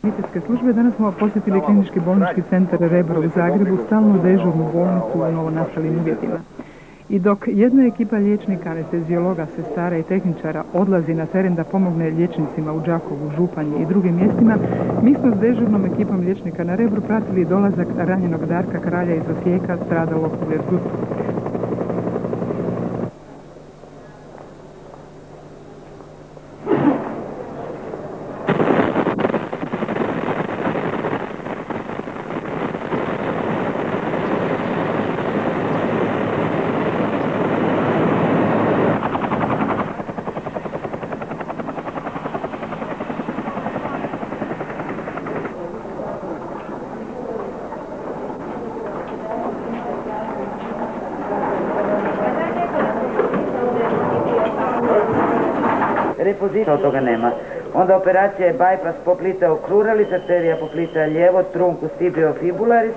Obiteljske službe danas smo posjetili klinički bolnički centar Rebro u Zagrebu, stalnu dežurnu bolnicu u novonastalim uvjetima. I dok jedna ekipa liječnika, anesteziologa, sestara i tehničara odlazi na teren da pomogne liječnicima u Đakovu, Županji i drugim mjestima, mi smo s dežurnom ekipom liječnika na Rebru pratili dolazak ranjenog Darka Kralja iz Osijeka, stradalog u Erzutu. Repozita od toga nema. Onda operacija je bypass poplitao kruralis, arterija poplitao lijevo, trunkus tibio fibularis,